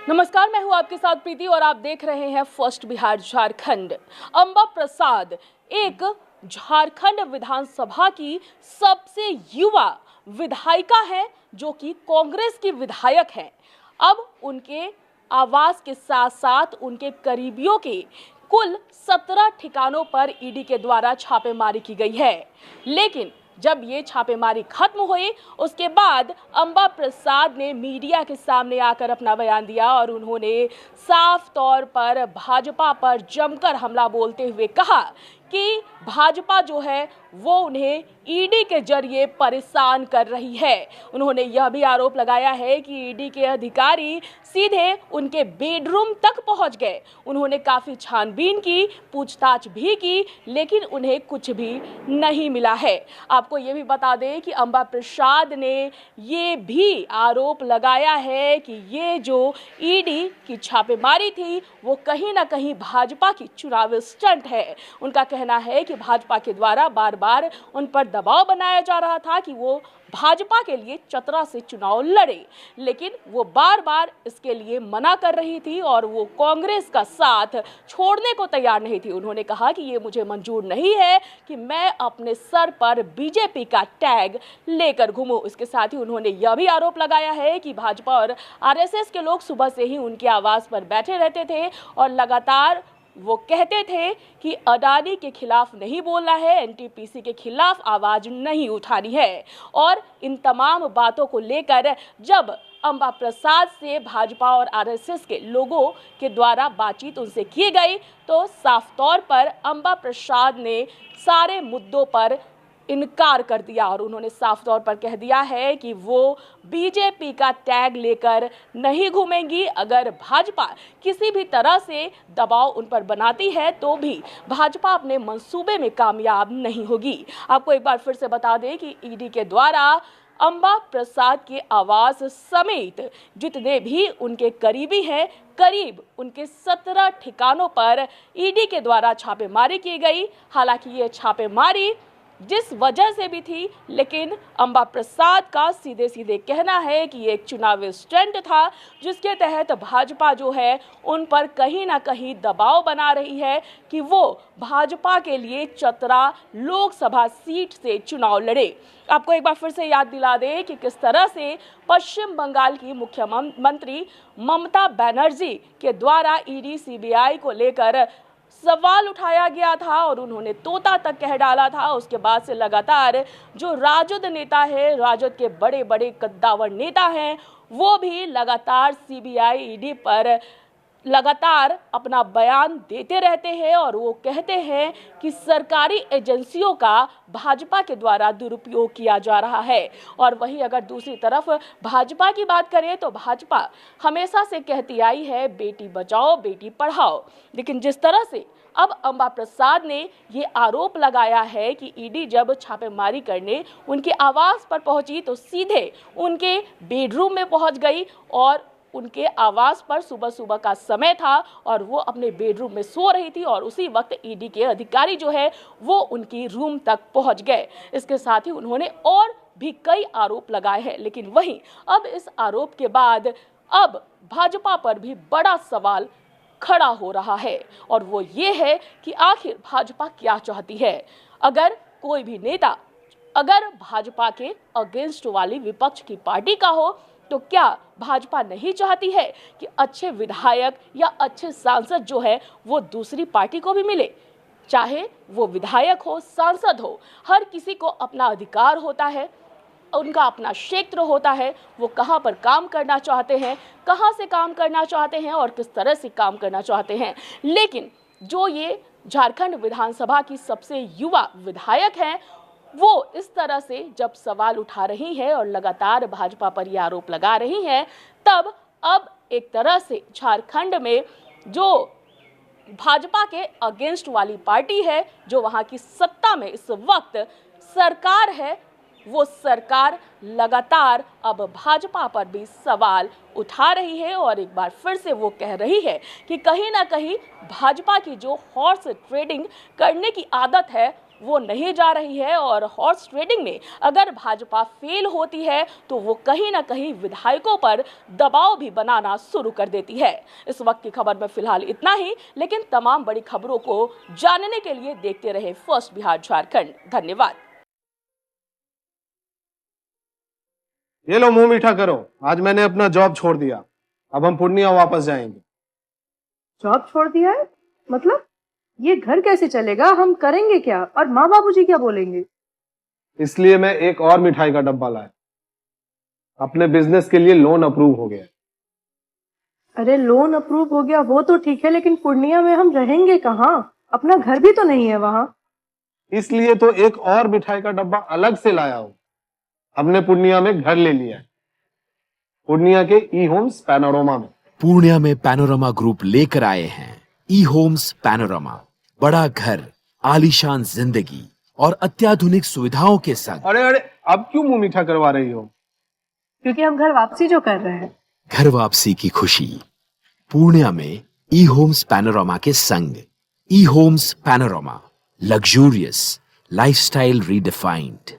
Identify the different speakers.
Speaker 1: नमस्कार, मैं हूं आपके साथ प्रीति और आप देख रहे हैं फर्स्ट बिहार झारखंड। अंबा प्रसाद एक झारखंड विधानसभा की सबसे युवा विधायिका है जो कि कांग्रेस की विधायक है। अब उनके आवास के साथ साथ उनके करीबियों के कुल 17 ठिकानों पर ईडी के द्वारा छापेमारी की गई है। लेकिन जब ये छापेमारी खत्म हुई उसके बाद अंबा प्रसाद ने मीडिया के सामने आकर अपना बयान दिया और उन्होंने साफ तौर पर भाजपा पर जमकर हमला बोलते हुए कहा कि भाजपा जो है वो उन्हें ईडी के जरिए परेशान कर रही है। उन्होंने यह भी आरोप लगाया है कि ईडी के अधिकारी सीधे उनके बेडरूम तक पहुंच गए। उन्होंने काफी छानबीन की, पूछताछ भी की, लेकिन उन्हें कुछ भी नहीं मिला है। आपको ये भी बता दें कि अंबा प्रसाद ने ये भी आरोप लगाया है कि ये जो ईडी की छापेमारी थी वो कहीं ना कहीं भाजपा की चुनावी स्टंट है। उनका कहना है कि भाजपा के द्वारा बार बार उन पर दबाव बनाया जा रहा था कि वो भाजपा के लिए चतरा से चुनाव लड़े, लेकिन वो बार बार इसके लिए मना कर रही थी और वो कांग्रेस का साथ छोड़ने को तैयार नहीं थी। उन्होंने कहा कि ये मुझे मंजूर नहीं है कि मैं अपने सर पर बीजेपी का टैग लेकर घूमूं। इसके साथ ही उन्होंने यह भी आरोप लगाया है कि भाजपा और आरएसएस के लोग सुबह से ही उनके आवास पर बैठे रहते थे और लगातार वो कहते थे कि अडानी के खिलाफ नहीं बोलना है, एनटीपीसी के खिलाफ आवाज नहीं उठानी है। और इन तमाम बातों को लेकर जब अंबा प्रसाद से भाजपा और आरएसएस के लोगों के द्वारा बातचीत उनसे की गई तो साफ तौर पर अंबा प्रसाद ने सारे मुद्दों पर इनकार कर दिया और उन्होंने साफ तौर पर कह दिया है कि वो बीजेपी का टैग लेकर नहीं घूमेंगी। अगर भाजपा किसी भी तरह से दबाव उन पर बनाती है तो भी भाजपा अपने मंसूबे में कामयाब नहीं होगी। आपको एक बार फिर से बता दें कि ईडी के द्वारा अंबा प्रसाद के आवास समेत जितने भी उनके करीबी हैं, करीब उनके 17 ठिकानों पर ईडी के द्वारा छापेमारी की गई। हालांकि ये छापेमारी जिस वजह से भी थी, लेकिन अंबा प्रसाद का सीधे सीधे कहना है कि ये एक चुनावी स्टंट था जिसके तहत भाजपा जो है उन पर कहीं ना कहीं दबाव बना रही है कि वो भाजपा के लिए चतरा लोकसभा सीट से चुनाव लड़े। आपको एक बार फिर से याद दिला दें कि किस तरह से पश्चिम बंगाल की मुख्यमंत्री ममता बनर्जी के द्वारा ईडी सीबीआई को लेकर सवाल उठाया गया था और उन्होंने तोता तक कह डाला था। उसके बाद से लगातार जो राजद नेता है, राजद के बड़े बड़े कद्दावर नेता हैं, वो भी लगातार सीबीआई ईडी पर लगातार अपना बयान देते रहते हैं और वो कहते हैं कि सरकारी एजेंसियों का भाजपा के द्वारा दुरुपयोग किया जा रहा है। और वहीं अगर दूसरी तरफ भाजपा की बात करें तो भाजपा हमेशा से कहती आई है बेटी बचाओ बेटी पढ़ाओ, लेकिन जिस तरह से अब अंबा प्रसाद ने ये आरोप लगाया है कि ईडी जब छापेमारी करने उनके आवास पर पहुंची तो सीधे उनके बेडरूम में पहुंच गई और उनके आवास पर सुबह सुबह का समय था और वो अपने बेडरूम में सो रही थी और उसी वक्त ईडी के अधिकारी जो है वो उनकी रूम तक पहुंच गए। इसके साथ ही उन्होंने और भी कई आरोप लगाए हैं, लेकिन वहीं अब इस आरोप के बाद अब भाजपा पर भी बड़ा सवाल खड़ा हो रहा है और वो ये है कि आखिर भाजपा क्या चाहती है। अगर कोई भी नेता अगर भाजपा के अगेंस्ट वाली विपक्ष की पार्टी का हो तो क्या भाजपा नहीं चाहती है कि अच्छे विधायक या अच्छे सांसद जो है वो दूसरी पार्टी को भी मिले? चाहे वो विधायक हो, सांसद हो, हर किसी को अपना अधिकार होता है, उनका अपना क्षेत्र होता है, वो कहाँ पर काम करना चाहते हैं, कहाँ से काम करना चाहते हैं और किस तरह से काम करना चाहते हैं। लेकिन जो ये झारखंड विधानसभा की सबसे युवा विधायक हैं वो इस तरह से जब सवाल उठा रही है और लगातार भाजपा पर ये आरोप लगा रही है, तब अब एक तरह से झारखंड में जो भाजपा के अगेंस्ट वाली पार्टी है, जो वहां की सत्ता में इस वक्त सरकार है, वो सरकार लगातार अब भाजपा पर भी सवाल उठा रही है और एक बार फिर से वो कह रही है कि कहीं ना कहीं भाजपा की जो हॉर्स ट्रेडिंग करने की आदत है वो नहीं जा रही है और हॉर्स ट्रेडिंग में अगर भाजपा फेल होती है तो वो कहीं ना कहीं विधायकों पर दबाव भी बनाना शुरू कर देती है। इस वक्त की खबर में फिलहाल इतना ही, लेकिन तमाम बड़ी खबरों को जानने के लिए देखते रहे फर्स्ट बिहार झारखंड। धन्यवाद।
Speaker 2: ये लो मुंह मीठा करो, आज मैंने अपना जॉब छोड़ दिया, अब हम पूर्णिया वापस जाएंगे।
Speaker 3: जॉब छोड़ दिया है? मतलब ये घर कैसे चलेगा? हम करेंगे क्या? और माँ बाबूजी क्या बोलेंगे?
Speaker 2: इसलिए मैं एक और मिठाई का डब्बा लाया। अपने बिजनेस के लिए लोन अप्रूव हो गया।
Speaker 3: अरे लोन अप्रूव हो गया वो तो ठीक है, लेकिन पूर्णिया में हम रहेंगे कहाँ? अपना घर भी तो नहीं है वहाँ।
Speaker 2: इसलिए तो एक और मिठाई का डब्बा अलग से लाया हूं। हमने पूर्णिया में घर ले लिया है, पूर्णिया के ई होम्स पैनोरमा में।
Speaker 4: पूर्णिया में पैनोरमा ग्रुप लेकर आए हैं ई होम्स पैनोरमा। बड़ा घर, आलीशान जिंदगी और अत्याधुनिक सुविधाओं के संग।
Speaker 2: अरे अरे, अब क्यों मुंह मीठा करवा रही हो?
Speaker 3: क्योंकि हम घर वापसी जो कर रहे हैं।
Speaker 4: घर वापसी की खुशी पूर्णिया में ई होम्स पैनोरमा के संग। ई Homes Panorama, luxurious lifestyle redefined.